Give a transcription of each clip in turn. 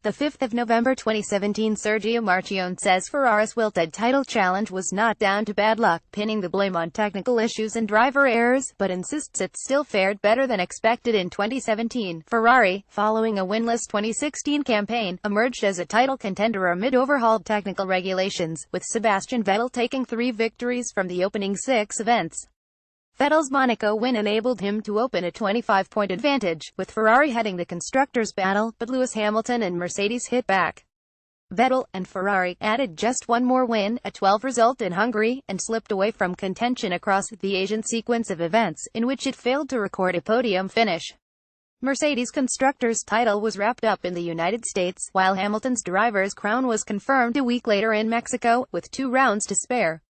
The 5th of November 2017, Sergio Marchionne says Ferraris' wilted title challenge was not down to bad luck, pinning the blame on technical issues and driver errors, but insists it still fared better than expected in 2017. Ferrari, following a winless 2016 campaign, emerged as a title contender amid overhauled technical regulations, with Sebastian Vettel taking 3 victories from the opening 6 events. Vettel's Monaco win enabled him to open a 25-point advantage, with Ferrari heading the constructors' battle, but Lewis Hamilton and Mercedes hit back. Vettel and Ferrari added just one more win, a 12 result in Hungary, and slipped away from contention across the Asian sequence of events, in which it failed to record a podium finish. Mercedes' constructors' title was wrapped up in the United States, while Hamilton's driver's crown was confirmed a week later in Mexico, with 2 rounds to spare.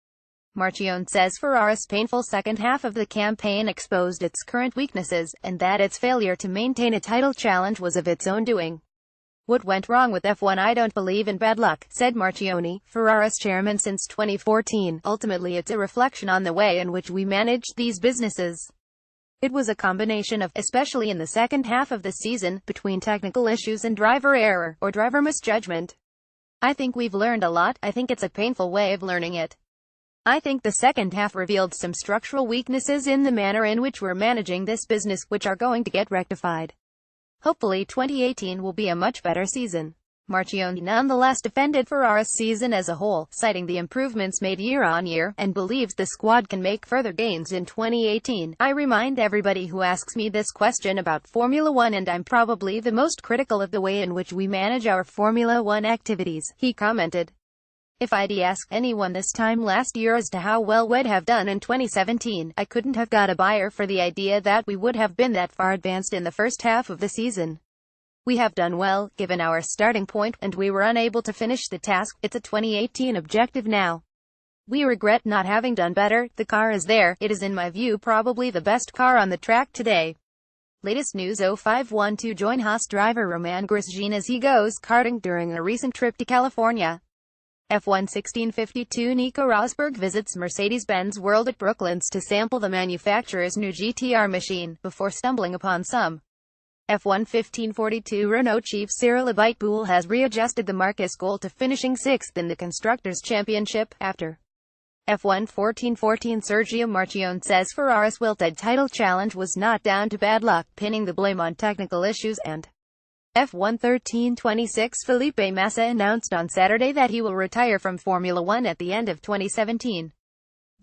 Marchionne says Ferrari's painful second half of the campaign exposed its current weaknesses, and that its failure to maintain a title challenge was of its own doing. "What went wrong with F1? I don't believe in bad luck," said Marchionne, Ferrari's chairman since 2014. "Ultimately it's a reflection on the way in which we managed these businesses. It was a combination of, especially in the second half of the season, between technical issues and driver error, or driver misjudgment. I think we've learned a lot. I think it's a painful way of learning it. I think the second half revealed some structural weaknesses in the manner in which we're managing this business, which are going to get rectified. Hopefully 2018 will be a much better season." Marchionne nonetheless defended Ferrari's season as a whole, citing the improvements made year on year, and believes the squad can make further gains in 2018. "I remind everybody who asks me this question about Formula One, and I'm probably the most critical of the way in which we manage our Formula One activities," he commented. "If I'd asked anyone this time last year as to how well we'd have done in 2017, I couldn't have got a buyer for the idea that we would have been that far advanced in the first half of the season. We have done well, given our starting point, and we were unable to finish the task. It's a 2018 objective now. We regret not having done better. The car is there. It is in my view probably the best car on the track today." Latest news: 0512 join Haas driver Romain Grosjean as he goes karting during a recent trip to California. F1 1652 Nico Rosberg visits Mercedes-Benz World at Brooklands to sample the manufacturer's new GTR machine, before stumbling upon some. F1 1542 Renault chief Cyril Abiteboul has readjusted the Marquez goal to finishing 6th in the Constructors' Championship, after. F1 1414 Sergio Marchionne says Ferrari's wilted title challenge was not down to bad luck, pinning the blame on technical issues, and F1 1326 Felipe Massa announced on Saturday that he will retire from Formula One at the end of 2017.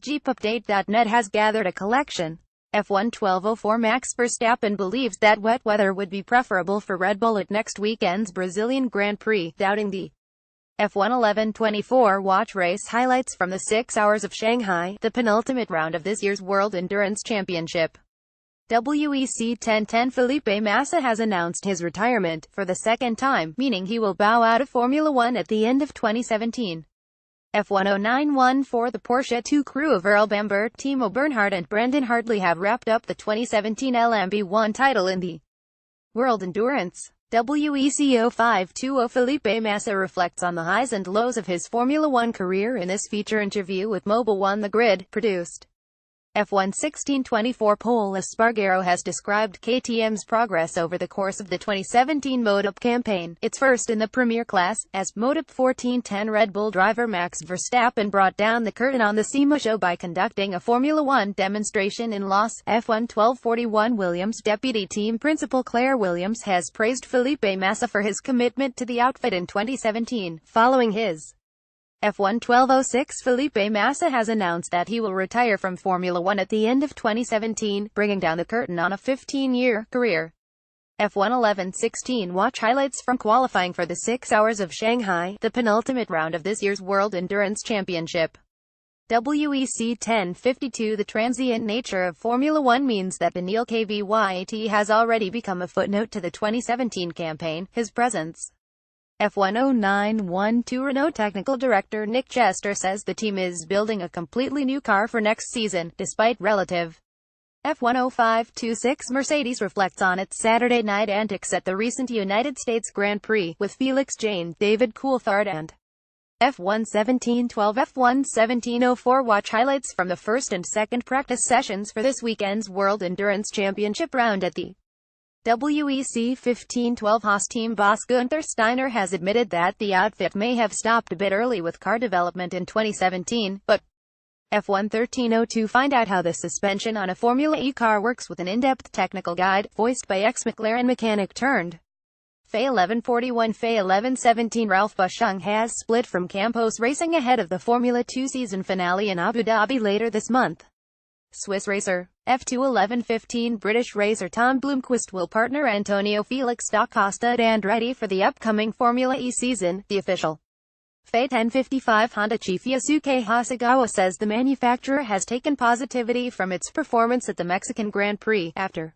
JeepUpdate.net has gathered a collection. F1 1204 Max Verstappen believes that wet weather would be preferable for Red Bull at next weekend's Brazilian Grand Prix, doubting the F1 1124 watch race highlights from the 6 hours of Shanghai, the penultimate round of this year's World Endurance Championship. WEC 1010 Felipe Massa has announced his retirement, for the second time, meaning he will bow out of Formula One at the end of 2017. F10914 The Porsche 2 crew of Earl Bamber, Timo Bernhard and Brandon Hartley have wrapped up the 2017 LMP1 title in the World Endurance. WEC 0520 Felipe Massa reflects on the highs and lows of his Formula One career in this feature interview with Mobile One. The Grid, produced. F1 1624 Pol Espargaro has described KTM's progress over the course of the 2017 Moto campaign, its first in the Premier class, as Moto 1410 Red Bull driver Max Verstappen brought down the curtain on the SEMA show by conducting a Formula One demonstration in Los. F1 1241 Williams deputy team principal Claire Williams has praised Felipe Massa for his commitment to the outfit in 2017, following his F1 1206 Felipe Massa has announced that he will retire from Formula One at the end of 2017, bringing down the curtain on a 15-year career. F1 1116 watch highlights from qualifying for the 6 hours of Shanghai, the penultimate round of this year's World Endurance Championship. WEC 1052 The transient nature of Formula One means that the Neil Kvyat has already become a footnote to the 2017 campaign. His presence. F1 0912 Renault Technical Director Nick Chester says the team is building a completely new car for next season, despite relative. F1 0526 Mercedes reflects on its Saturday night antics at the recent United States Grand Prix, with Felix Jane, David Coulthard and F1 1712 F1 1704 watch highlights from the first and second practice sessions for this weekend's World Endurance Championship round at the WEC 1512 Haas team boss Gunther Steiner has admitted that the outfit may have stopped a bit early with car development in 2017, but F1 1302 find out how the suspension on a Formula E car works with an in-depth technical guide, voiced by ex-McLaren mechanic turned FA 1141 FA 1117 Ralph Buschung has split from Campos Racing ahead of the Formula 2 season finale in Abu Dhabi later this month. Swiss racer, F2 1115 British racer Tom Blomqvist will partner Antonio Felix da Costa Andretti for the upcoming Formula E season, the official FA 1055 Honda chief Yasuke Hasegawa says the manufacturer has taken positivity from its performance at the Mexican Grand Prix. After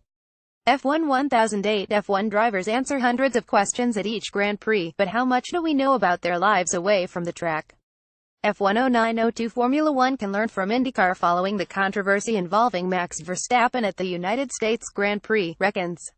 F1 1008, F1 drivers answer hundreds of questions at each Grand Prix, but how much do we know about their lives away from the track? F1 0902 Formula One can learn from IndyCar following the controversy involving Max Verstappen at the United States Grand Prix, reckons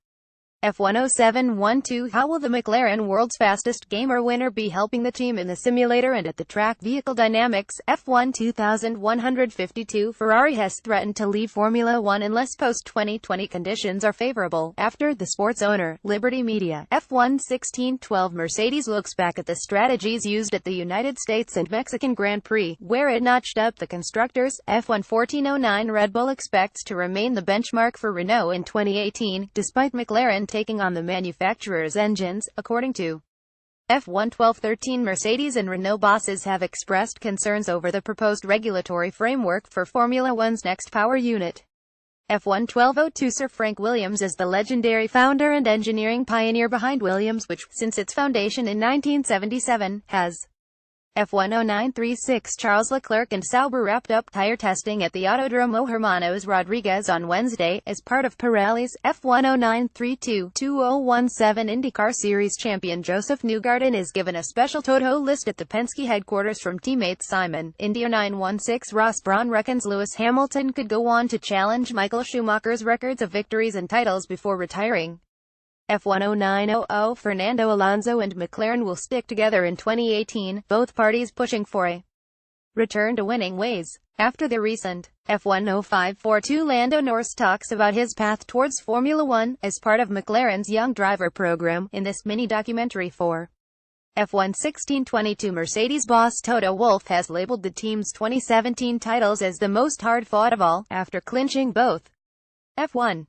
F1 0712 How will the McLaren World's Fastest Gamer winner be helping the team in the simulator and at the track? Vehicle dynamics. F1 2152 Ferrari has threatened to leave Formula One unless post-2020 conditions are favorable, after the sports owner, Liberty Media. F1 1612 Mercedes looks back at the strategies used at the United States and Mexican Grand Prix, where it notched up the constructors. F1 1409 Red Bull expects to remain the benchmark for Renault in 2018, despite McLaren taking on the manufacturer's engines, according to F1 1213 Mercedes and Renault bosses have expressed concerns over the proposed regulatory framework for Formula One's next power unit. F1 1202 Sir Frank Williams is the legendary founder and engineering pioneer behind Williams, which, since its foundation in 1977, has F1 0936 Charles Leclerc and Sauber wrapped up tire testing at the Autodromo Hermanos Rodriguez on Wednesday, as part of Pirelli's F1 0932 2017 IndyCar Series champion Joseph Newgarden is given a special Toto list at the Penske headquarters from teammate Simon. Indy 916 Ross Brawn reckons Lewis Hamilton could go on to challenge Michael Schumacher's records of victories and titles before retiring. F1 0900 Fernando Alonso and McLaren will stick together in 2018, both parties pushing for a return to winning ways. After the recent F1 0542 Lando Norris talks about his path towards Formula One, as part of McLaren's Young Driver program, in this mini-documentary for F1 1622 Mercedes boss Toto Wolff has labeled the team's 2017 titles as the most hard-fought of all, after clinching both F1